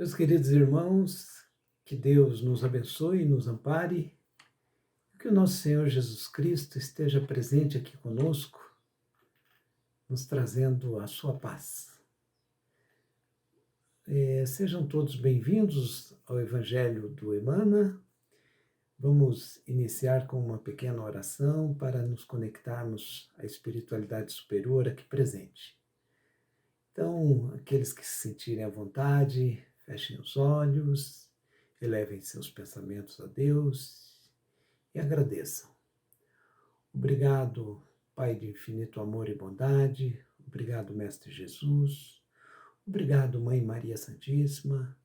Meus queridos irmãos, que Deus nos abençoe e nos ampare, que o nosso Senhor Jesus Cristo esteja presente aqui conosco, nos trazendo a sua paz. Sejam todos bem-vindos ao Evangelho do Emana. Vamos iniciar com uma pequena oração para nos conectarmos à espiritualidade superior aqui presente. Então, aqueles que se sentirem à vontade, fechem os olhos, elevem seus pensamentos a Deus e agradeçam. Obrigado, Pai de infinito amor e bondade. Obrigado, Mestre Jesus. Obrigado, Mãe Maria Santíssima,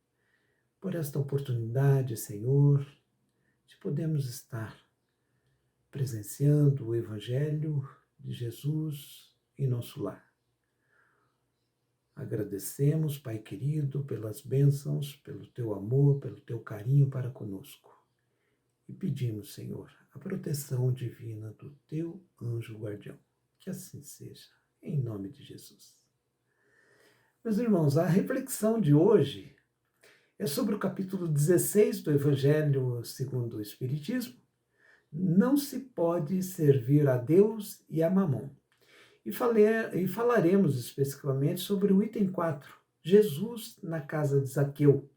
por esta oportunidade, Senhor, de podermos estar presenciando o Evangelho de Jesus em nosso lar. Agradecemos, Pai querido, pelas bênçãos, pelo teu amor, pelo teu carinho para conosco. E pedimos, Senhor, a proteção divina do teu anjo guardião. Que assim seja, em nome de Jesus. Meus irmãos, a reflexão de hoje é sobre o capítulo 16 do Evangelho segundo o Espiritismo. Não se pode servir a Deus e a Mamon. E falaremos especificamente sobre o item 4, Jesus na casa de Zaqueu.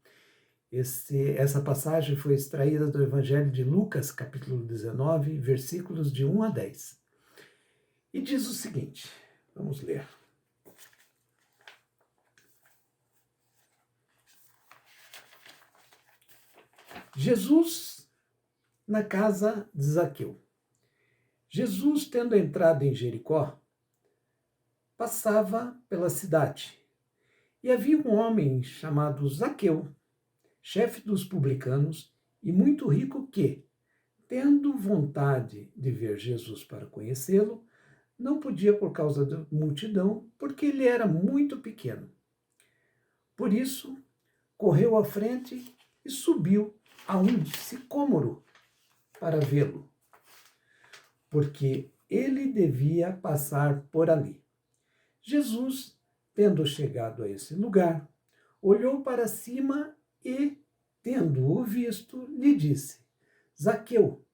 Essa passagem foi extraída do Evangelho de Lucas, capítulo 19, versículos de 1 a 10. E diz o seguinte, vamos ler. Jesus na casa de Zaqueu. Jesus, tendo entrado em Jericó, passava pela cidade. E havia um homem chamado Zaqueu, chefe dos publicanos e muito rico que, tendo vontade de ver Jesus para conhecê-lo, não podia por causa da multidão, porque ele era muito pequeno. Por isso, correu à frente e subiu a um sicômoro para vê-lo, porque ele devia passar por ali. Jesus, tendo chegado a esse lugar, olhou para cima e, tendo-o visto, lhe disse: Zaqueu,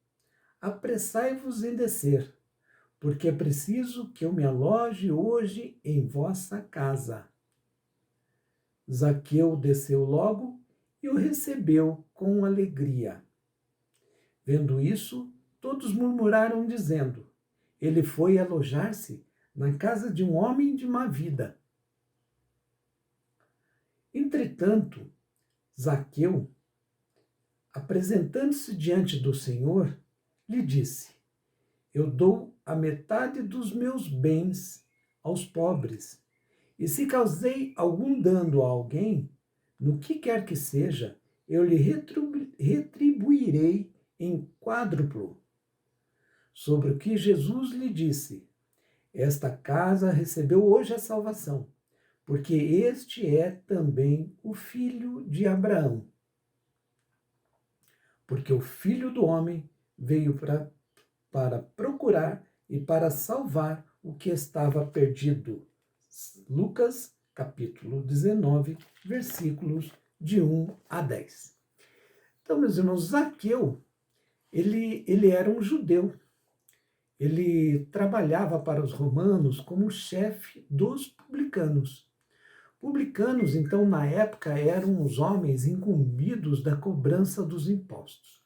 apressai-vos em descer, porque é preciso que eu me aloje hoje em vossa casa. Zaqueu desceu logo e o recebeu com alegria. Vendo isso, todos murmuraram, dizendo: ele foi alojar-se na casa de um homem de má vida. Entretanto, Zaqueu, apresentando-se diante do Senhor, lhe disse: eu dou a metade dos meus bens aos pobres, e se causei algum dano a alguém, no que quer que seja, eu lhe retribuirei em quádruplo. Sobre o que Jesus lhe disse: esta casa recebeu hoje a salvação, porque este é também o filho de Abraão. Porque o Filho do Homem veio para procurar e para salvar o que estava perdido. Lucas, capítulo 19, versículos de 1 a 10. Então, meus irmãos, Zaqueu, ele era um judeu. Ele trabalhava para os romanos como chefe dos publicanos. Publicanos, então, na época, eram os homens incumbidos da cobrança dos impostos.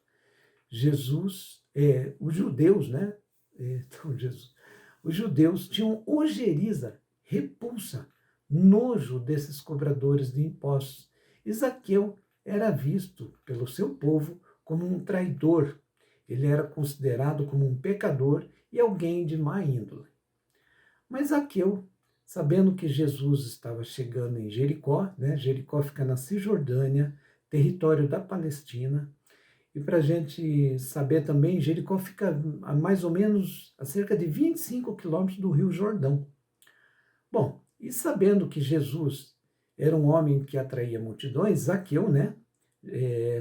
Os judeus, né? Os judeus tinham ojeriza, repulsa, nojo desses cobradores de impostos. E Zaqueu era visto pelo seu povo como um traidor. Ele era considerado como um pecador e alguém de má índole. Mas Zaqueu, sabendo que Jesus estava chegando em Jericó, né? Jericó fica na Cisjordânia, território da Palestina, e para a gente saber também, Jericó fica a mais ou menos a cerca de 25 quilômetros do Rio Jordão. Bom, e sabendo que Jesus era um homem que atraía multidões, Zaqueu, né?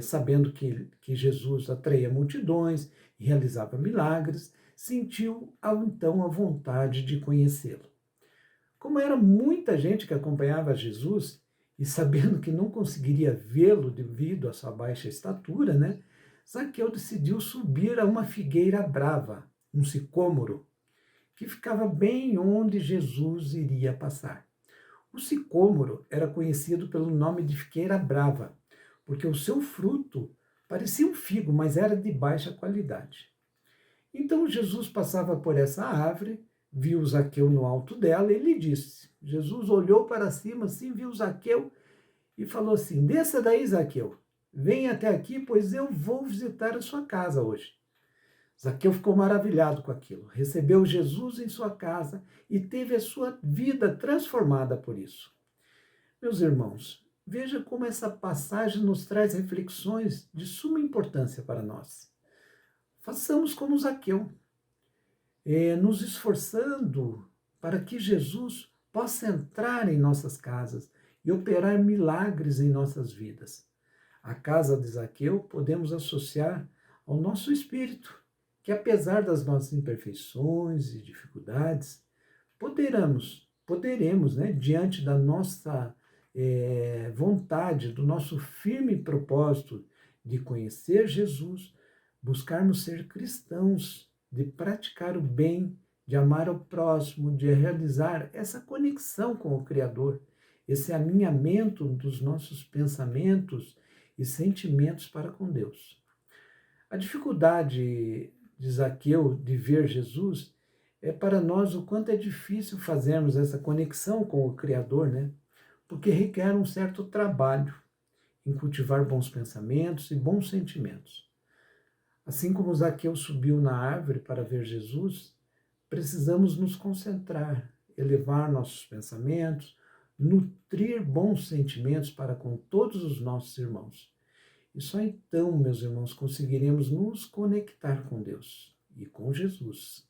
Sabendo que Jesus atraía multidões e realizava milagres, sentiu então a vontade de conhecê-lo. Como era muita gente que acompanhava Jesus, E sabendo que não conseguiria vê-lo devido à sua baixa estatura, né, Zaqueu decidiu subir a uma figueira brava, um sicômoro, que ficava bem onde Jesus iria passar. O sicômoro era conhecido pelo nome de figueira brava, porque o seu fruto parecia um figo, mas era de baixa qualidade. Então Jesus passava por essa árvore, viu Zaqueu no alto dela e lhe disse. Jesus olhou para cima, assim, viu Zaqueu e falou assim: Desça daí, Zaqueu, venha até aqui, pois eu vou visitar a sua casa hoje. Zaqueu ficou maravilhado com aquilo, recebeu Jesus em sua casa e teve a sua vida transformada por isso. Meus irmãos, veja como essa passagem nos traz reflexões de suma importância para nós. Façamos como Zaqueu, nos esforçando para que Jesus possa entrar em nossas casas e operar milagres em nossas vidas. A casa de Zaqueu podemos associar ao nosso espírito, que apesar das nossas imperfeições e dificuldades, poderemos, né, diante da nossa vontade, do nosso firme propósito de conhecer Jesus, buscarmos ser cristãos, de praticar o bem, de amar ao próximo, de realizar essa conexão com o Criador, esse alinhamento dos nossos pensamentos e sentimentos para com Deus. A dificuldade de Zaqueu de ver Jesus é para nós o quanto é difícil fazermos essa conexão com o Criador, né? Porque requer um certo trabalho em cultivar bons pensamentos e bons sentimentos. Assim como Zaqueu subiu na árvore para ver Jesus, precisamos nos concentrar, elevar nossos pensamentos, nutrir bons sentimentos para com todos os nossos irmãos. E só então, meus irmãos, conseguiremos nos conectar com Deus e com Jesus.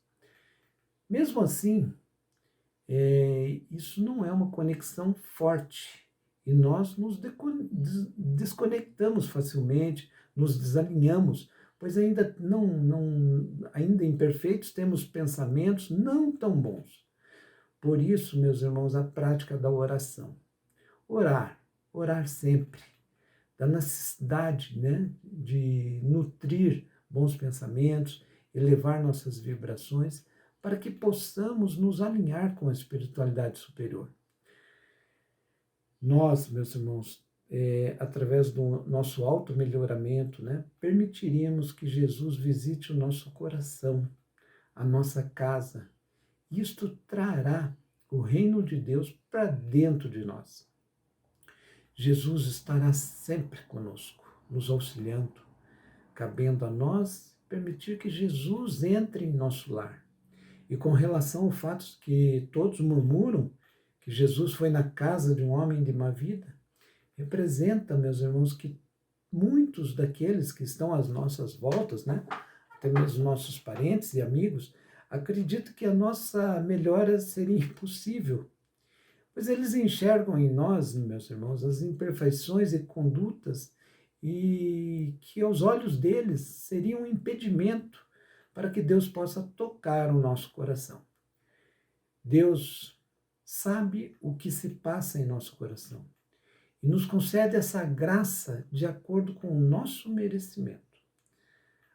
Mesmo assim, isso não é uma conexão forte e nós nos desconectamos facilmente, nos desalinhamos, pois ainda imperfeitos temos pensamentos não tão bons. Por isso, meus irmãos, a prática da oração. Orar sempre, da necessidade, né, de nutrir bons pensamentos, elevar nossas vibrações, para que possamos nos alinhar com a espiritualidade superior. Nós, meus irmãos, através do nosso auto-melhoramento, né, permitiríamos que Jesus visite o nosso coração, a nossa casa. Isto trará o reino de Deus para dentro de nós. Jesus estará sempre conosco, nos auxiliando, cabendo a nós permitir que Jesus entre em nosso lar. E com relação ao fato que todos murmuram que Jesus foi na casa de um homem de má vida, representa, meus irmãos, que muitos daqueles que estão às nossas voltas, né, até mesmo nossos parentes e amigos, acreditam que a nossa melhora seria impossível, pois eles enxergam em nós, meus irmãos, as imperfeições e condutas e que aos olhos deles seria um impedimento para que Deus possa tocar o nosso coração. Deus sabe o que se passa em nosso coração e nos concede essa graça de acordo com o nosso merecimento.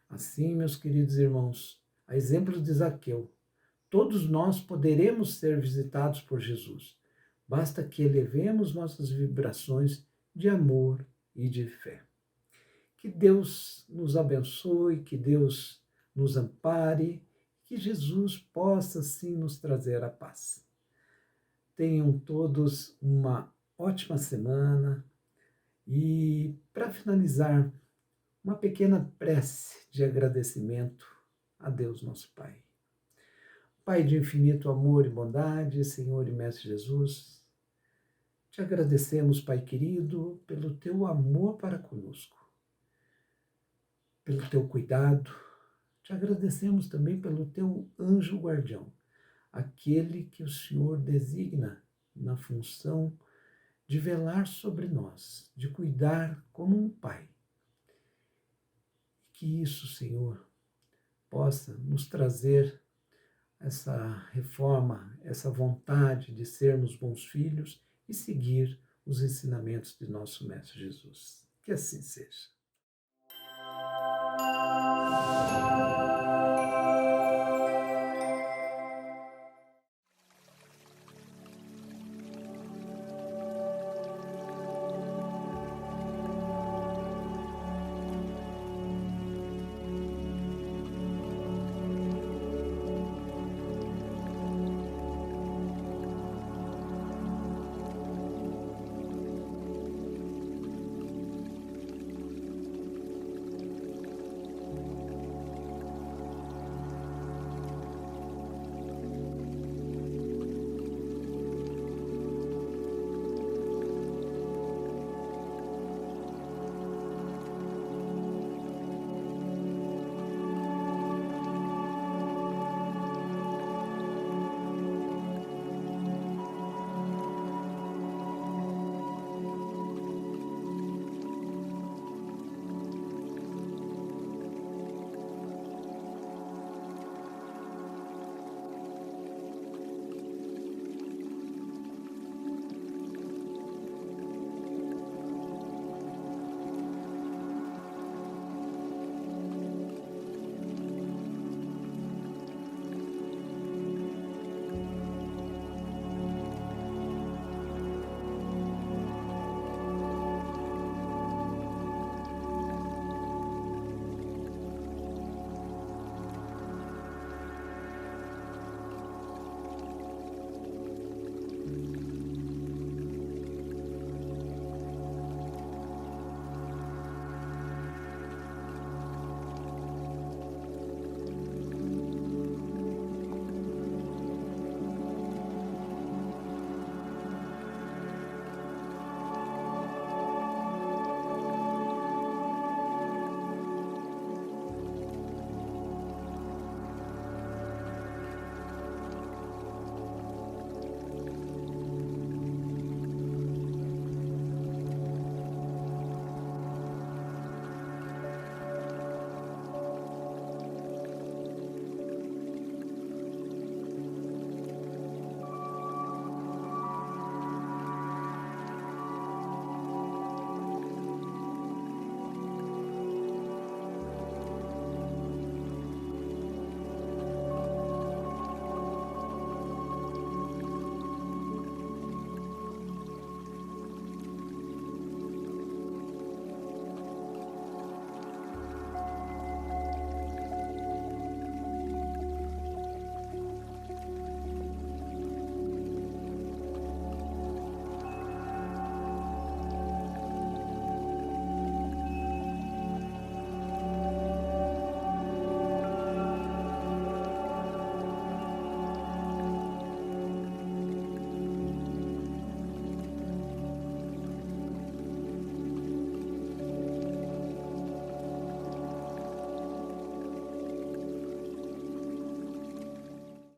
Assim, meus queridos irmãos, a exemplo de Zaqueu, todos nós poderemos ser visitados por Jesus. Basta que elevemos nossas vibrações de amor e de fé. Que Deus nos abençoe, que Deus nos ampare, que Jesus possa sim nos trazer a paz. Tenham todos uma ótima semana e, para finalizar, uma pequena prece de agradecimento a Deus nosso Pai. Pai de infinito amor e bondade, Senhor e Mestre Jesus, te agradecemos, Pai querido, pelo teu amor para conosco, pelo teu cuidado. Te agradecemos também pelo teu anjo guardião, aquele que o Senhor designa na função de velar sobre nós, de cuidar como um pai. Que isso, Senhor, possa nos trazer essa reforma, essa vontade de sermos bons filhos e seguir os ensinamentos de nosso Mestre Jesus. Que assim seja.